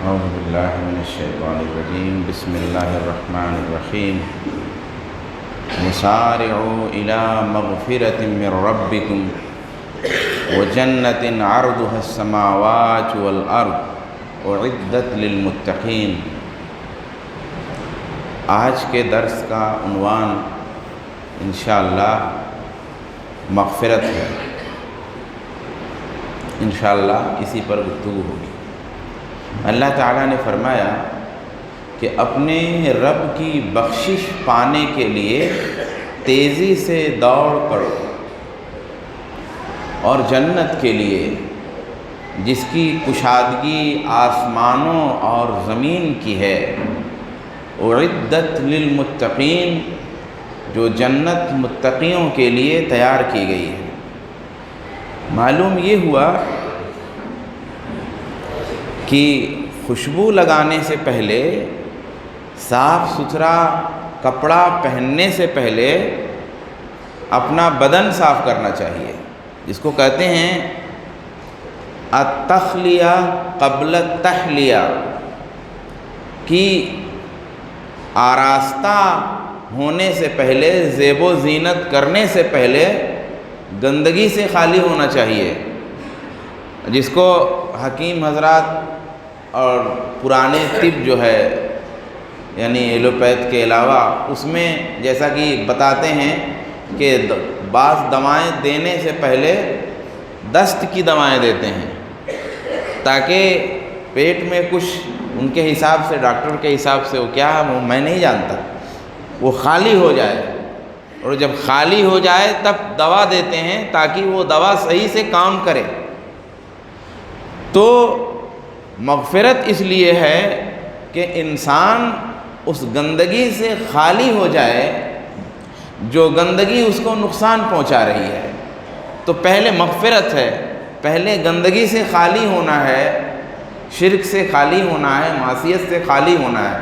اعوذ باللہ من الشیطان الرجیم بسم اللہ الرحمن الرحیم وسارعوا الی مغفرۃ من ربکم وجنۃ عرضها السماوات والارض اعدت للمتقین۔ آج کے درس کا عنوان انشاءاللہ مغفرت ہے۔ انشاءاللہ اسی پر گفتگو ہوگی۔ اللہ تعالیٰ نے فرمایا کہ اپنے رب کی بخشش پانے کے لیے تیزی سے دوڑ پڑو، اور جنت کے لیے جس کی کشادگی آسمانوں اور زمین کی ہے، اعدت للمتقین، جو جنت متقیوں کے لیے تیار کی گئی ہے۔ معلوم یہ ہوا کہ خوشبو لگانے سے پہلے، صاف ستھرا کپڑا پہننے سے پہلے اپنا بدن صاف کرنا چاہیے، جس کو کہتے ہیں التخلیہ قبل التحلیہ، کہ آراستہ ہونے سے پہلے، زیب و زینت کرنے سے پہلے گندگی سے خالی ہونا چاہیے، جس کو حکیم حضرات اور پرانے طب جو ہے، یعنی ایلوپیتھ کے علاوہ، اس میں جیسا کہ بتاتے ہیں کہ بعض دوائیں دینے سے پہلے دست کی دوائیں دیتے ہیں، تاکہ پیٹ میں کچھ ان کے حساب سے، ڈاکٹر کے حساب سے، وہ کیا وہ میں نہیں جانتا، وہ خالی ہو جائے، اور جب خالی ہو جائے تب دوا دیتے ہیں تاکہ وہ دوا صحیح سے کام کرے۔ تو مغفرت اس لیے ہے کہ انسان اس گندگی سے خالی ہو جائے جو گندگی اس کو نقصان پہنچا رہی ہے۔ تو پہلے مغفرت ہے، پہلے گندگی سے خالی ہونا ہے، شرک سے خالی ہونا ہے، معصیت سے خالی ہونا ہے،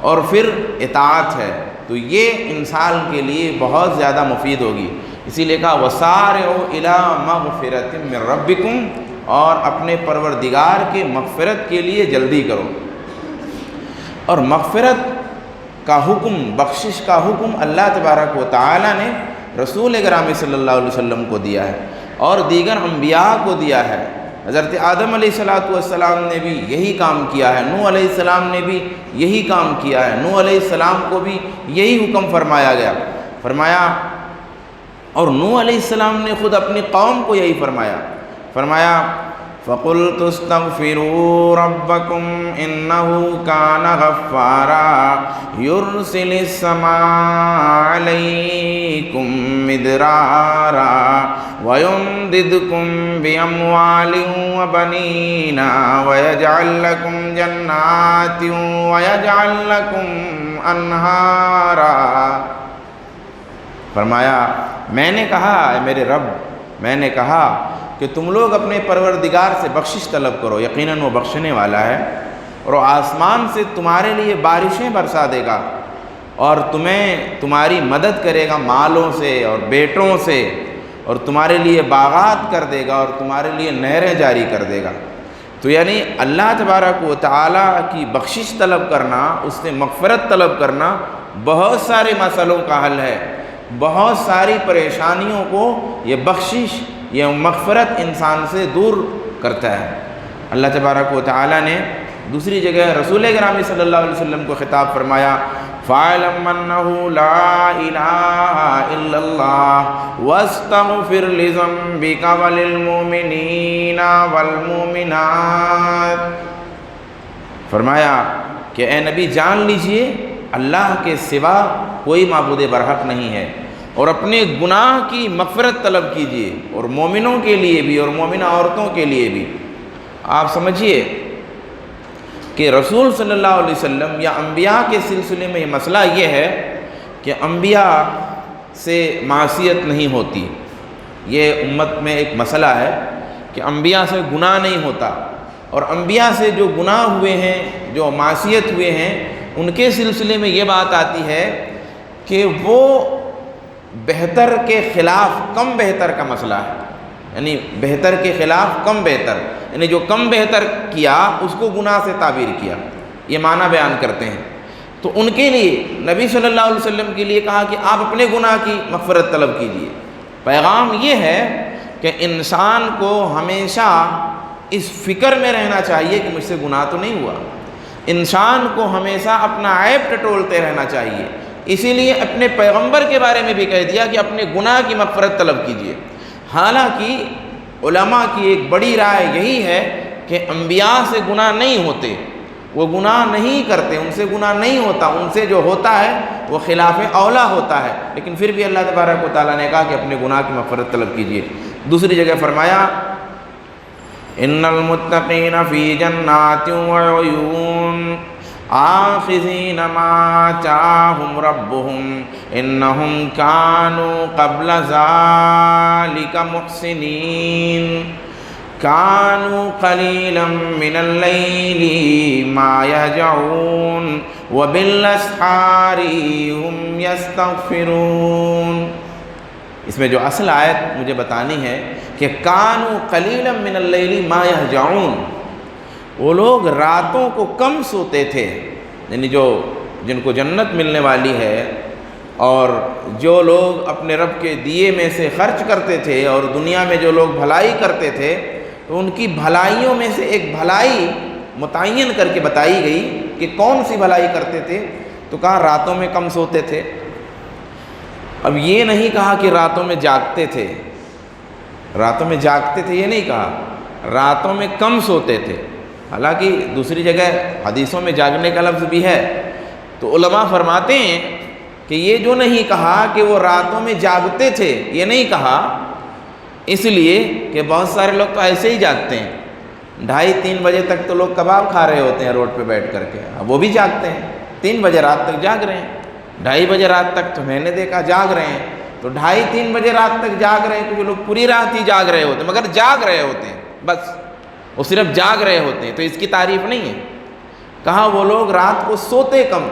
اور پھر اطاعت ہے۔ تو یہ انسان کے لیے بہت زیادہ مفید ہوگی۔ اسی لیے کہا وَسَارِعُوا إِلَىٰ مَغْفِرَةٍ مِّن رَبِّكُمْ، اور اپنے پروردگار کے مغفرت کے لیے جلدی کرو۔ اور مغفرت کا حکم، بخشش کا حکم اللہ تبارک و تعالی نے رسول گرامی صلی اللہ علیہ وسلم کو دیا ہے، اور دیگر انبیاء کو دیا ہے۔ حضرت آدم علیہ السلام نے بھی یہی کام کیا ہے، نوح علیہ السلام نے بھی یہی کام کیا ہے، نوح علیہ السلام کو بھی یہی حکم فرمایا گیا، اور نوح علیہ السلام نے خود اپنی قوم کو یہی فرمایا فَقُلْتُ اسْتَغْفِرُوا رَبَّكُمْ إِنَّهُ كَانَ غَفَّارًا يُرْسِلِ السَّمَاءَ عَلَيْكُمْ مِدْرَارًا وَيُمْدِدْكُمْ بِأَمْوَالٍ وَبَنِينَ وَيَجْعَلْ لَكُمْ جَنَّاتٍ وَيَجْعَلْ لَكُمْ أَنْهَارًا۔ فرمایا میں نے کہا، اے میرے رب، میں نے کہا کہ تم لوگ اپنے پروردگار سے بخشش طلب کرو، یقیناً وہ بخشنے والا ہے، اور وہ آسمان سے تمہارے لیے بارشیں برسا دے گا، اور تمہاری مدد کرے گا مالوں سے اور بیٹوں سے، اور تمہارے لیے باغات کر دے گا، اور تمہارے لیے نہریں جاری کر دے گا۔ تو یعنی اللہ تبارک و تعالیٰ کی بخشش طلب کرنا، اس سے مغفرت طلب کرنا بہت سارے مسئلوں کا حل ہے، بہت ساری پریشانیوں کو یہ بخشش، یہ مغفرت انسان سے دور کرتا ہے۔ اللہ تبارک و تعالیٰ نے دوسری جگہ رسول گرامی صلی اللہ علیہ وسلم کو خطاب فرمایا فَاعْلَمْ أَنَّهُ لَا إِلَٰهَ إِلَّا اللَّهُ وَاسْتَغْفِرْ لِذَنبِكَ وَلِلْمُؤْمِنِينَ وَالْمُؤْمِنَاتِ۔ فرمایا کہ اے نبی جان لیجئے اللہ کے سوا کوئی معبود برحق نہیں ہے، اور اپنے گناہ کی مغفرت طلب کیجئے، اور مومنوں کے لیے بھی اور مومنہ عورتوں کے لیے بھی۔ آپ سمجھیے کہ رسول صلی اللہ علیہ وسلم یا انبیاء کے سلسلے میں یہ مسئلہ یہ ہے کہ انبیاء سے معصیت نہیں ہوتی۔ یہ امت میں ایک مسئلہ ہے کہ انبیاء سے گناہ نہیں ہوتا، اور انبیاء سے جو گناہ ہوئے ہیں، جو معصیت ہوئے ہیں، ان کے سلسلے میں یہ بات آتی ہے کہ وہ بہتر کے خلاف کم بہتر کا مسئلہ ہے، یعنی بہتر کے خلاف کم بہتر، یعنی جو کم بہتر کیا اس کو گناہ سے تعبیر کیا، یہ معنی بیان کرتے ہیں۔ تو ان کے لیے نبی صلی اللہ علیہ وسلم کے لیے کہا کہ آپ اپنے گناہ کی مغفرت طلب کیجیے۔ پیغام یہ ہے کہ انسان کو ہمیشہ اس فکر میں رہنا چاہیے کہ مجھ سے گناہ تو نہیں ہوا، انسان کو ہمیشہ اپنا عیب ٹٹولتے رہنا چاہیے۔ اسی لیے اپنے پیغمبر کے بارے میں بھی کہہ دیا کہ اپنے گناہ کی مغفرت طلب کیجیے۔ حالانکہ علماء کی ایک بڑی رائے یہی ہے کہ انبیاء سے گناہ نہیں ہوتے، وہ گناہ نہیں کرتے، ان سے گناہ نہیں ہوتا، ان سے جو ہوتا ہے وہ خلاف اولا ہوتا ہے، لیکن پھر بھی اللہ تبارک و تعالیٰ نے کہا کہ اپنے گناہ کی مغفرت طلب کیجیے۔ دوسری جگہ فرمایا ان المتقین فی جنات وعیون آخذین ما آتاہم ربہم انہم کانوا قبل ذالک محسنین کانوا قلیلا من اللیل ما یہجعون وبالاسحار ہم یستغفرون۔ اس میں جو اصل آیت مجھے بتانی ہے کہ کانوا قلیلا من اللیل ما یہجعون، وہ لوگ راتوں کو کم سوتے تھے، یعنی جن کو جنت ملنے والی ہے، اور جو لوگ اپنے رب کے دیے میں سے خرچ کرتے تھے اور دنیا میں جو لوگ بھلائی کرتے تھے تو ان کی بھلائیوں میں سے ایک بھلائی متعین کر کے بتائی گئی کہ کون سی بھلائی کرتے تھے، تو کہا راتوں میں کم سوتے تھے۔ اب یہ نہیں کہا کہ راتوں میں جاگتے تھے، راتوں میں جاگتے تھے یہ نہیں کہا، راتوں میں کم سوتے تھے۔ حالانکہ دوسری جگہ حدیثوں میں جاگنے کا لفظ بھی ہے، تو علماء فرماتے ہیں کہ یہ جو نہیں کہا کہ وہ راتوں میں جاگتے تھے، یہ نہیں کہا اس لیے کہ بہت سارے لوگ تو ایسے ہی جاگتے ہیں، 2:30-3 بجے تک تو لوگ کباب کھا رہے ہوتے ہیں روڈ پہ بیٹھ کر کے، اب وہ بھی جاگتے ہیں، 3 بجے رات تک جاگ رہے ہیں، 2:30 بجے رات تک تو میں نے دیکھا جاگ رہے ہیں۔ تو 2:30-3 بجے رات تک جاگ رہے ہیں، کچھ لوگ پوری رات ہی جاگ رہے ہوتے ہیں، مگر جاگ رہے ہوتے ہیں، بس وہ صرف جاگ رہے ہوتے ہیں، تو اس کی تعریف نہیں ہے۔ کہا وہ لوگ رات کو سوتے کم،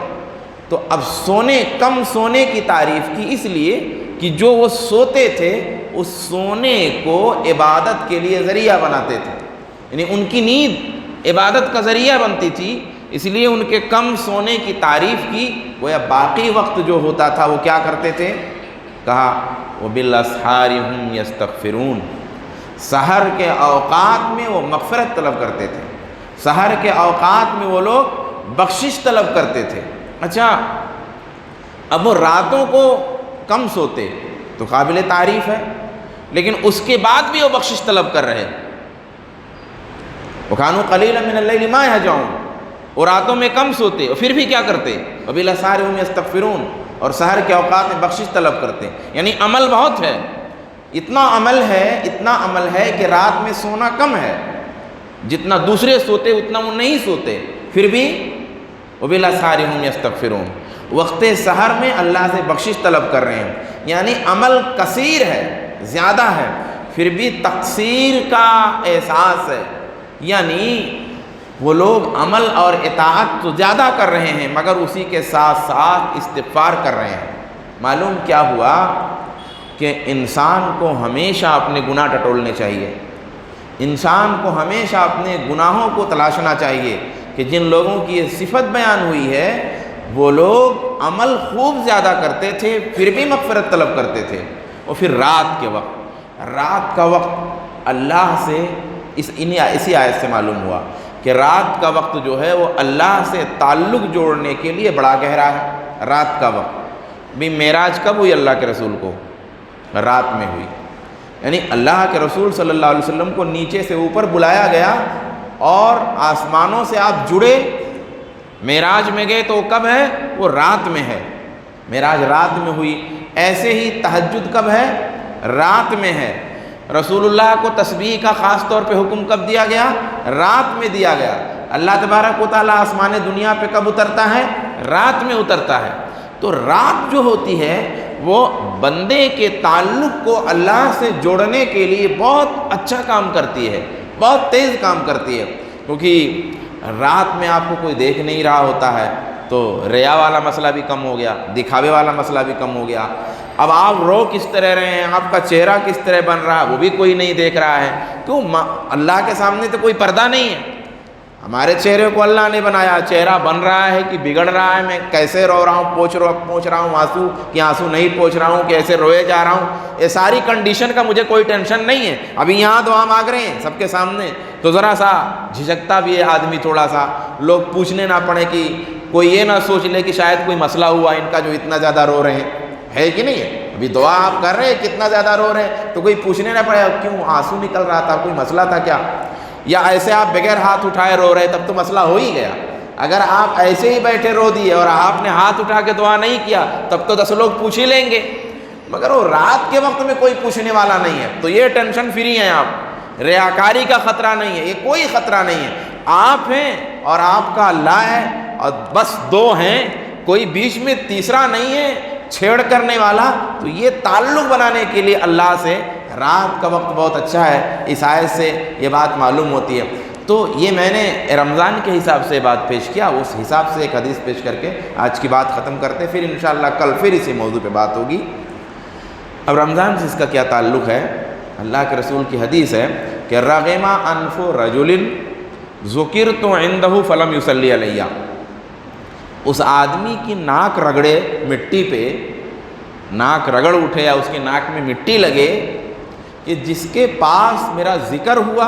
تو اب کم سونے کی تعریف کی اس لیے کہ جو وہ سوتے تھے اس سونے کو عبادت کے لیے ذریعہ بناتے تھے، یعنی ان کی نیند عبادت کا ذریعہ بنتی تھی، اس لیے ان کے کم سونے کی تعریف کی۔ گویا باقی وقت جو ہوتا تھا وہ کیا کرتے تھے؟ کہا وبالاسحار ہم یستغفرون، سحر کے اوقات میں وہ مغفرت طلب کرتے تھے، سحر کے اوقات میں وہ لوگ بخشش طلب کرتے تھے۔ اچھا، اب وہ راتوں کو کم سوتے تو قابل تعریف ہے، لیکن اس کے بعد بھی وہ بخشش طلب کر رہے، وَكَانُوا قَلِيلًا مِنَ اللَّيْلِ مَا يَهْجَعُونَ، وہ راتوں میں کم سوتے اور پھر بھی کیا کرتے؟ وَبِالْأَسْحَارِ هُمْ يَسْتَغْفِرُونَ، اور سحر کے اوقات میں بخشش طلب کرتے۔ یعنی عمل بہت ہے، اتنا عمل ہے کہ رات میں سونا کم ہے، جتنا دوسرے سوتے اتنا وہ نہیں سوتے، پھر بھی وَبِالْأَسْحَارِ هُمْ يَسْتَغْفِرُونَ، وقت سحر میں اللہ سے بخشش طلب کر رہے ہیں۔ یعنی عمل کثیر ہے، زیادہ ہے، پھر بھی تقصیر کا احساس ہے، یعنی وہ لوگ عمل اور اطاعت تو زیادہ کر رہے ہیں مگر اسی کے ساتھ ساتھ استغفار کر رہے ہیں۔ معلوم کیا ہوا کہ انسان کو ہمیشہ اپنے گناہ ٹٹولنے چاہیے، انسان کو ہمیشہ اپنے گناہوں کو تلاشنا چاہیے، کہ جن لوگوں کی یہ صفت بیان ہوئی ہے وہ لوگ عمل خوب زیادہ کرتے تھے پھر بھی مغفرت طلب کرتے تھے۔ اور پھر رات کا وقت اللہ سے اسی آیت سے معلوم ہوا کہ رات کا وقت جو ہے وہ اللہ سے تعلق جوڑنے کے لیے بڑا گہرا ہے۔ رات کا وقت بھی معراج کب ہوئی اللہ کے رسول کو؟ رات میں ہوئی، یعنی اللہ کے رسول صلی اللہ علیہ وسلم کو نیچے سے اوپر بلایا گیا اور آسمانوں سے آپ جڑے، معراج میں گئے تو وہ کب ہے؟ وہ رات میں ہے، معراج رات میں ہوئی۔ ایسے ہی تہجد کب ہے؟ رات میں ہے۔ رسول اللہ کو تسبیح کا خاص طور پہ حکم کب دیا گیا؟ رات میں دیا گیا۔ اللہ تبارک و تعالیٰ آسمان دنیا پہ کب اترتا ہے؟ رات میں اترتا ہے۔ تو رات جو ہوتی ہے وہ بندے کے تعلق کو اللہ سے جوڑنے کے لیے بہت اچھا کام کرتی ہے، بہت تیز کام کرتی ہے، کیونکہ رات میں آپ کو کوئی دیکھ نہیں رہا ہوتا ہے تو ریا والا مسئلہ بھی کم ہو گیا، دکھاوے والا مسئلہ بھی کم ہو گیا۔ اب آپ رو کس طرح رہے ہیں، آپ کا چہرہ کس طرح بن رہا ہے وہ بھی کوئی نہیں دیکھ رہا ہے. کیوں؟ اللہ کے سامنے تو کوئی پردہ نہیں ہے. ہمارے چہرے کو اللہ نے بنایا، چہرہ بن رہا ہے کہ بگڑ رہا ہے، میں کیسے رو رہا ہوں، پوچھ رہا ہوں آنسو کہ آنسو نہیں پوچھ رہا ہوں، کیسے روئے جا رہا ہوں، یہ ساری کنڈیشن کا مجھے کوئی ٹینشن نہیں ہے. ابھی یہاں دعا مانگ رہے ہیں سب کے سامنے تو ذرا سا جھجکتا بھی ہے آدمی تھوڑا سا، لوگ پوچھنے نہ پڑے کہ کوئی یہ نہ سوچ لے کہ شاید کوئی مسئلہ ہوا ان کا جو اتنا زیادہ رو رہے ہیں، ہے کہ نہیں ہے؟ ابھی دعا آپ کر رہے ہیں کتنا زیادہ رو رہے ہیں تو کوئی پوچھنے نہ پڑے کیوں آنسو نکل رہا تھا، کوئی مسئلہ تھا کیا، یا ایسے آپ بغیر ہاتھ اٹھائے رو رہے تب تو مسئلہ ہو ہی گیا. اگر آپ ایسے ہی بیٹھے رو دیے اور آپ نے ہاتھ اٹھا کے دعا نہیں کیا تب تو 10 لوگ پوچھ ہی لیں گے. مگر وہ رات کے وقت میں کوئی پوچھنے والا نہیں ہے تو یہ ٹینشن فری ہیں آپ، ریاکاری کا خطرہ نہیں ہے، یہ کوئی خطرہ نہیں ہے. آپ ہیں اور آپ کا اللہ ہے اور بس دو ہیں، کوئی بیچ میں تیسرا نہیں ہے چھیڑ کرنے والا. تو یہ تعلق بنانے کے لیے اللہ سے رات کا وقت بہت اچھا ہے. اس آیت سے یہ بات معلوم ہوتی ہے. تو یہ میں نے رمضان کے حساب سے بات پیش کیا، اس حساب سے ایک حدیث پیش کر کے آج کی بات ختم کرتے، پھر انشاءاللہ کل پھر اسی موضوع پہ بات ہوگی. اب رمضان سے اس کا کیا تعلق ہے؟ اللہ کے رسول کی حدیث ہے کہ رغم انف رجل ذکرت عنده فلم یصلی علیہ، اس آدمی کی ناک رگڑے مٹی پہ، ناک رگڑ اٹھے یا اس کی ناک میں مٹی لگے کہ جس کے پاس میرا ذکر ہوا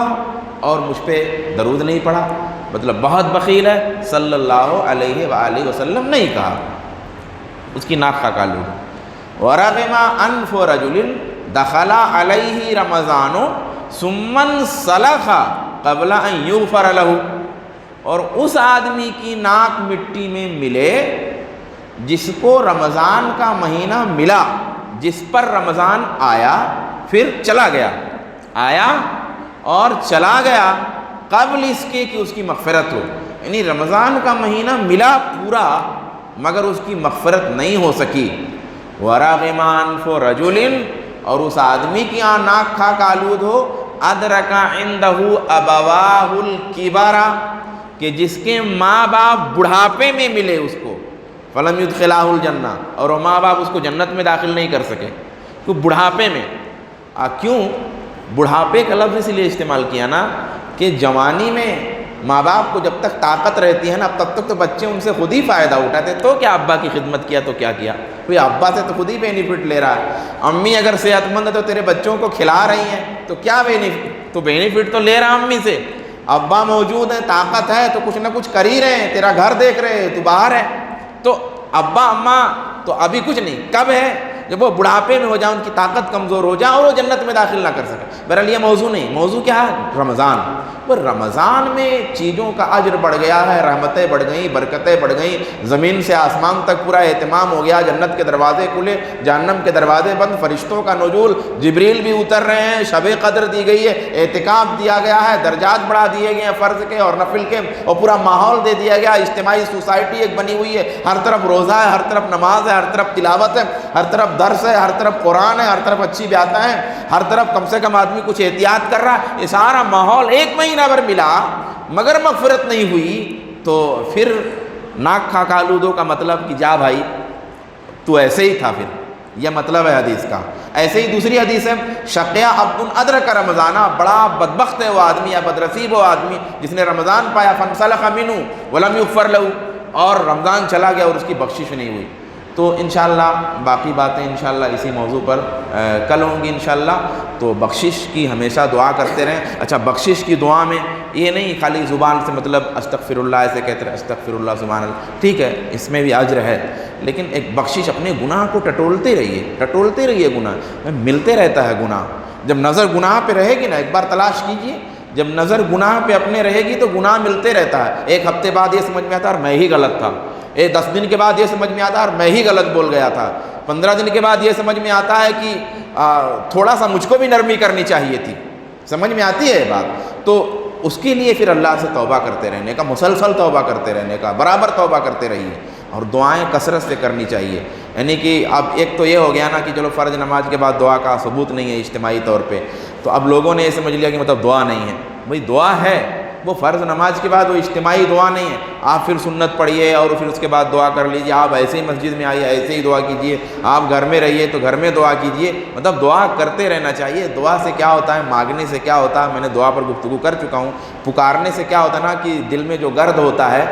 اور مجھ پہ درود نہیں پڑھا، مطلب بہت بخیل ہے، صلی اللہ علیہ وآلہ وسلم نہیں کہا، اس کی ناک کا کالو. ورغم انف رجل دخل علیہ رمضان ثم انسلخ قبل ان یغفر له، اور اس آدمی کی ناک مٹی میں ملے جس کو رمضان کا مہینہ ملا، جس پر رمضان آیا پھر چلا گیا، آیا اور چلا گیا قبل اس کے کہ اس کی مغفرت ہو. یعنی رمضان کا مہینہ ملا پورا مگر اس کی مغفرت نہیں ہو سکی. وَرَغِمَ أَنْفُ رَجُلٍ، اور اس آدمی کی ناک خاک آلود ہو، أَدْرَكَ عِنْدَهُ أَبَوَاهُ الْكِبَرَ، کہ جس کے ماں باپ بڑھاپے میں ملے اس کو، فَلَمْ يُدْخِلَهُ الْجَنَّةَ، اور وہ ماں باپ اس کو جنت میں داخل نہیں کر سکے، تو بڑھاپے میں. کیوں بڑھاپے کا لفظ اس لیے استعمال کیا نا کہ جوانی میں ماں باپ کو جب تک طاقت رہتی ہے نا تب تک تو بچے ان سے خود ہی فائدہ اٹھاتے. تو کیا ابا کی خدمت کیا تو کیا کیا، کوئی ابا سے تو خود ہی بینیفٹ لے رہا ہے. امی اگر صحت مند ہے تو تیرے بچوں کو کھلا رہی ہیں تو کیا بینیفٹ، تو بینیفٹ تو لے رہا امی سے. ابا موجود ہے، طاقت ہے، تو کچھ نہ کچھ کر ہی رہے ہیں، تیرا گھر دیکھ رہے ہیں، تو باہر ہے. تو ابا اماں تو ابھی کچھ نہیں، کب ہے جب وہ بڑھاپے میں ہو جائے، ان کی طاقت کمزور ہو جائے اور وہ جنت میں داخل نہ کر سکے. بہرحال یہ موضوع نہیں، موضوع کیا ہے؟ رمضان. پر رمضان میں چیزوں کا اجر بڑھ گیا ہے، رحمتیں بڑھ گئیں، برکتیں بڑھ گئیں، زمین سے آسمان تک پورا اہتمام ہو گیا، جنت کے دروازے کھلے، جہنم کے دروازے بند، فرشتوں کا نزول، جبریل بھی اتر رہے ہیں، شب قدر دی گئی ہے، اعتکاف دیا گیا ہے، درجات بڑھا دیے گئے ہیں فرض کے اور نفل کے، اور پورا ماحول دے دیا گیا، اجتماعی سوسائٹی ایک بنی ہوئی ہے، ہر طرف روزہ ہے، ہر طرف نماز ہے، ہر طرف تلاوت ہے، ہر طرف درس ہے، ہر طرف قرآن ہے، ہر طرف اچھی باتیں ہیں، ہر طرف کم سے کم آدمی کچھ احتیاط کر رہا ہے. یہ سارا ماحول ایک مہینہ بھر ملا مگر مغفرت نہیں ہوئی، تو پھر ناک کھا آلودوں کا مطلب کہ جا بھائی تو ایسے ہی تھا. پھر یہ مطلب ہے حدیث کا. ایسے ہی دوسری حدیث ہے شقیہ عبد ادرک رمضانہ، بڑا بدبخت ہے وہ آدمی یا بدنصیب وہ آدمی جس نے رمضان پایا، فانسلخ منہ ولم یغفر لہ، اور رمضان چلا گیا اور اس کی بخشش نہیں ہوئی. تو انشاءاللہ باقی باتیں انشاءاللہ اسی موضوع پر کل ہوں گی انشاءاللہ. تو بخشش کی ہمیشہ دعا کرتے رہیں. اچھا بخشش کی دعا میں یہ نہیں خالی زبان سے مطلب استغفر اللہ ایسے کہتے رہے، استغفر اللہ سبحان اللہ، ٹھیک ہے اس میں بھی اجر ہے، لیکن ایک بخشش اپنے گناہ کو ٹٹولتے رہیے گناہ ملتے رہتا ہے. گناہ جب نظر گناہ پہ رہے گی نا، ایک بار تلاش کیجئے، جب نظر گناہ پہ اپنے رہے گی تو گناہ ملتے رہتا ہے. ایک ہفتے بعد یہ سمجھ میں آتا ہے میں ہی غلط تھا، 10 دن کے بعد یہ سمجھ میں آتا ہے میں ہی غلط بول گیا تھا، 15 دن کے بعد یہ سمجھ میں آتا ہے کہ تھوڑا سا مجھ کو بھی نرمی کرنی چاہیے تھی. سمجھ میں آتی ہے یہ بات. تو اس کے لیے پھر اللہ سے توبہ کرتے رہنے کا، مسلسل توبہ کرتے رہنے کا، برابر توبہ کرتے رہیے، اور دعائیں کثرت سے کرنی چاہیے. یعنی کہ اب ایک تو یہ ہو گیا نا کہ چلو فرض نماز کے بعد دعا کا ثبوت نہیں ہے اجتماعی طور پہ، تو اب لوگوں نے یہ سمجھ لیا کہ مطلب دعا نہیں ہے. بھئی دعا ہے، وہ فرض نماز کے بعد وہ اجتماعی دعا نہیں ہے، آپ پھر سنت پڑھیے اور پھر اس کے بعد دعا کر لیجیے، آپ ایسے ہی مسجد میں آئیے ایسے ہی دعا کیجیے، آپ گھر میں رہیے تو گھر میں دعا کیجیے، مطلب دعا کرتے رہنا چاہیے۔ دعا سے کیا ہوتا ہے، مانگنے سے کیا ہوتا ہے، میں نے دعا پر گفتگو کر چکا ہوں، پکارنے سے کیا ہوتا ہے نا کہ دل میں جو گرد ہوتا ہے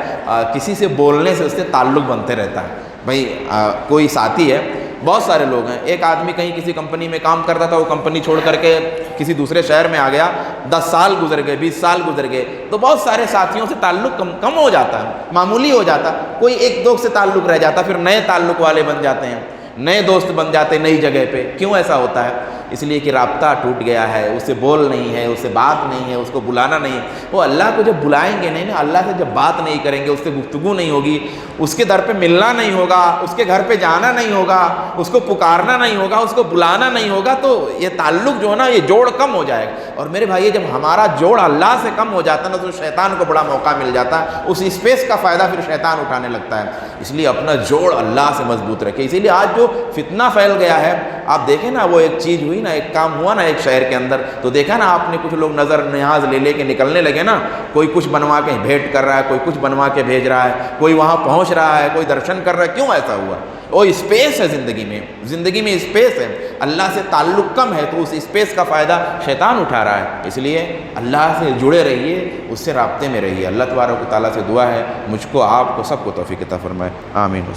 کسی سے بولنے سے اس سے تعلق بنتے رہتا ہے۔ بھائی کوئی ساتھی ہے، بہت سارے لوگ ہیں، ایک آدمی کہیں کسی کمپنی میں کام کرتا تھا، وہ کمپنی چھوڑ کر کے کسی دوسرے شہر میں آ گیا، 10 سال گزر گئے، 20 سال گزر گئے، تو بہت سارے ساتھیوں سے تعلق کم ہو جاتا ہے، معمولی ہو جاتا، کوئی ایک دو سے تعلق رہ جاتا، پھر نئے تعلق والے بن جاتے ہیں، نئے دوست بن جاتے ہیں نئی جگہ پہ۔ کیوں ایسا ہوتا ہے؟ اس لیے کہ رابطہ ٹوٹ گیا ہے، اس سے بول نہیں ہے، اس سے بات نہیں ہے، اس کو بلانا نہیں ہے۔ وہ اللہ کو جب بلائیں گے نہیں نا، اللہ سے جب بات نہیں کریں گے، اس سے گفتگو نہیں ہوگی، اس کے در پہ ملنا نہیں ہوگا، اس کے گھر پہ جانا نہیں ہوگا، اس کو پکارنا نہیں ہوگا، اس کو بلانا نہیں ہوگا، تو یہ تعلق جو ہے نا، یہ جوڑ کم ہو جائے گا۔ اور میرے بھائی جب ہمارا جوڑ اللہ سے کم ہو جاتا ہے نا، تو شیطان کو بڑا موقع مل جاتا ہے، اس اسپیس کا فائدہ پھر شیطان اٹھانے لگتا ہے۔ اس لیے اپنا جوڑ اللہ سے مضبوط رکھے۔ اسی لیے آج جو فتنہ پھیل گیا ہے، آپ دیکھیں نا، وہ ایک چیز ہوئی نا، ایک کام ہوا نا ایک شہر کے اندر، تو دیکھا نا آپ نے، کچھ لوگ نظر نیاز لے کے نکلنے لگے نا، کوئی کچھ بنوا کے بھیٹ کر رہا ہے، کوئی کچھ بنوا کے بھیج رہا ہے، کوئی وہاں پہنچ رہا ہے، کوئی درشن کر رہا ہے۔ کیوں ایسا ہوا؟ وہ اسپیس ہے زندگی میں اسپیس ہے، اللہ سے تعلق کم ہے، تو اس اسپیس کا فائدہ شیطان اٹھا رہا ہے۔ اس لیے اللہ سے جڑے رہیے، اس سے رابطے میں رہیے۔ اللہ تبارک و تعالیٰ سے دعا ہے مجھ کو، آپ کو، سب کو توفیق عطا فرمائے، آمین۔